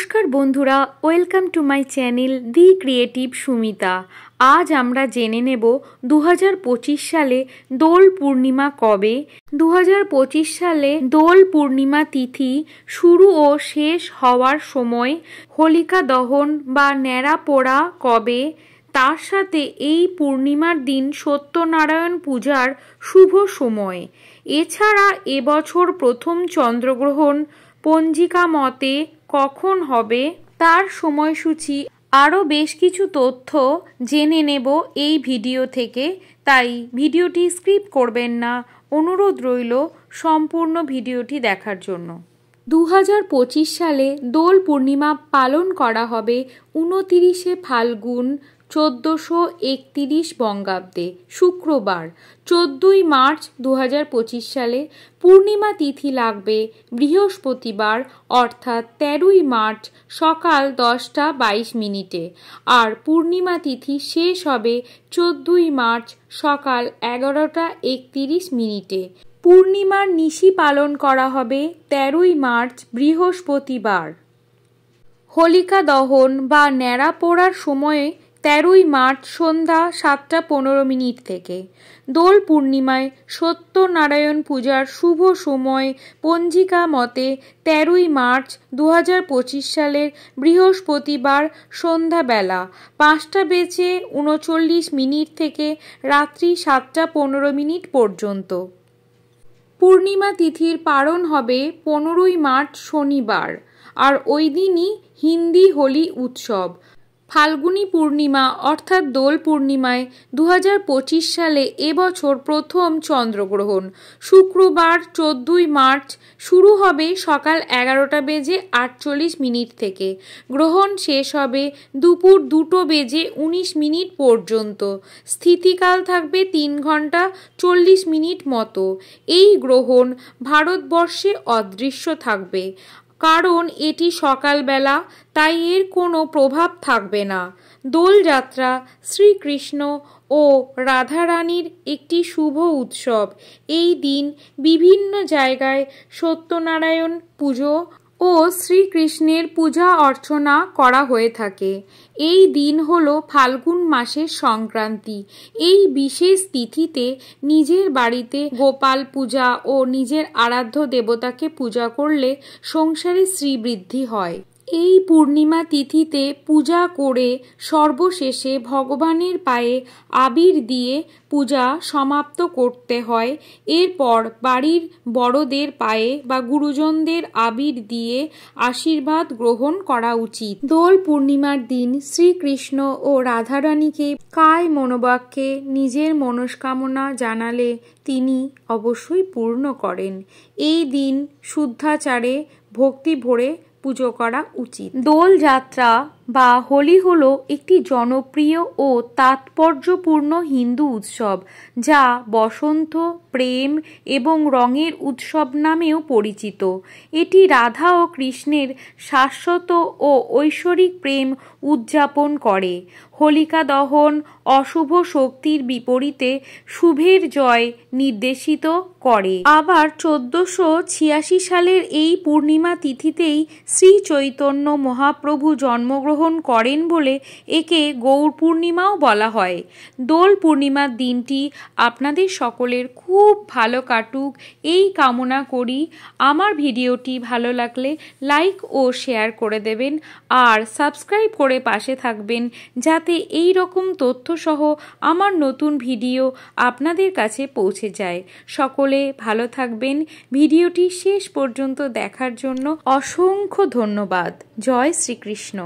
নমস্কার বন্ধুরা, welcome to my channel the creative Sumita. আজ আমরা জেনে নেব 2025 সালে দোল পূর্ণিমা কবে। 2025 সালে দোল পূর্ণিমা তিথি শুরু ও শেষ হওয়ার সময়, হোলিকা দহন বা ন্যাড়া পোড়া কবে, তার সাথে এই পূর্ণিমার দিন সত্যনারায়ণ পূজার শুভ সময়। এছাড়া এবছর প্রথম চন্দ্রগ্রহণ পঞ্জিকা মতে কখন হবে তার সময়সূচি, আরও বেশ কিছু তথ্য জেনে নেব এই ভিডিও থেকে। তাই ভিডিওটি স্কিপ করবেন না, অনুরোধ রইল সম্পূর্ণ ভিডিওটি দেখার জন্য। 2025 সালে দোল পূর্ণিমা পালন করা হবে 29শে ফাল্গুন 1431 বঙ্গাব্দে শুক্রবার 14ই মার্চ 2025 সালে। পূর্ণিমা তিথি লাগবে বৃহস্পতিবার অর্থাৎ 13ই মার্চ সকাল 10:22 আর পূর্ণিমা তিথি শেষ হবে 14ই মার্চ সকাল 11:31। পূর্ণিমার নিশি পালন করা হবে 13ই মার্চ বৃহস্পতিবার। হোলিকা দহন বা ন্যাড়া পোড়ার সময়ে 13ই মার্চ সন্ধ্যা 7:15 থেকে। দোল পূর্ণিমায় সত্যনারায়ণ পূজার শুভ সময় পঞ্জিকা মতে 13ই মার্চ 2025 সালের বৃহস্পতিবার সন্ধ্যাবেলা 5:39 থেকে রাত্রি 7:15 পর্যন্ত। পূর্ণিমা তিথির পারণ হবে 15ই মার্চ শনিবার, আর ওই দিনই হিন্দি হোলি উৎসব। ফাল্গুনী পূর্ণিমা অর্থাৎ দোল পূর্ণিমায় 2025 সালে এবছর প্রথম চন্দ্রগ্রহণ শুক্রবার 14ই মার্চ শুরু হবে সকাল 11:48 থেকে। গ্রহণ শেষ হবে দুপুর 2:19 পর্যন্ত। স্থিতিকাল থাকবে 3 ঘন্টা 40 মিনিট মতো। এই গ্রহণ ভারতবর্ষে অদৃশ্য থাকবে, কারণ এটি সকালবেলা, তাই এর কোনো প্রভাব থাকবে না। দোলযাত্রা শ্রীকৃষ্ণ ও রাধারানীর একটি শুভ উৎসব। এই দিন বিভিন্ন জায়গায় সত্যনারায়ণ পুজো ও শ্রীকৃষ্ণের পূজা অর্চনা করা হয়ে থাকে। এই দিন হলো ফাল্গুন মাসের সংক্রান্তি। এই বিশেষ তিথিতে নিজের বাড়িতে গোপাল পূজা ও নিজের আরাধ্য দেবতাকে পূজা করলে সংসারে শ্রীবৃদ্ধি হয়। এই পূর্ণিমা তিথিতে পূজা করে সর্বশেষে ভগবানের পায়ে আবির দিয়ে পূজা সমাপ্ত করতে হয়। এরপর বাড়ির বড়দের পায়ে বা গুরুজনদের আবির দিয়ে আশীর্বাদ গ্রহণ করা উচিত। দোল পূর্ণিমার দিন শ্রীকৃষ্ণ ও রাধারানীকে কায় মনোবাক্যে নিজের মনস্কামনা জানালে তিনি অবশ্যই পূর্ণ করেন। এই দিন শুদ্ধাচারে ভক্তি ভরে পুজো করা উচিত। দোল যাত্রা বা হোলি হলো একটি জনপ্রিয় ও তাৎপর্যপূর্ণ হিন্দু উৎসব, যা বসন্ত, প্রেম এবং রঙের উৎসব নামেও পরিচিত। এটি রাধা ও কৃষ্ণের শাশ্বত ও ঐশ্বরিক প্রেম উদযাপন করে। হোলিকা দহন অশুভ শক্তির বিপরীতে শুভের জয় নির্দেশিত করে। আবার 1486 সালের এই পূর্ণিমা তিথিতেই শ্রী চৈতন্য মহাপ্রভু জন্মগ্রহণ করেন বলে একে গৌর পূর্ণিমাও বলা হয়। দোল পূর্ণিমার দিনটি আপনাদের সকলের খুব ভালো কাটুক এই কামনা করি। আমার ভিডিওটি ভালো লাগলে লাইক ও শেয়ার করে দেবেন, আর সাবস্ক্রাইব করে পাশে থাকবেন যাতে এই রকম তথ্যসহ আমার নতুন ভিডিও আপনাদের কাছে পৌঁছে যায়। সকলে ভালো থাকবেন। ভিডিওটি শেষ পর্যন্ত দেখার জন্য অসংখ্য ধন্যবাদ। জয় শ্রীকৃষ্ণ।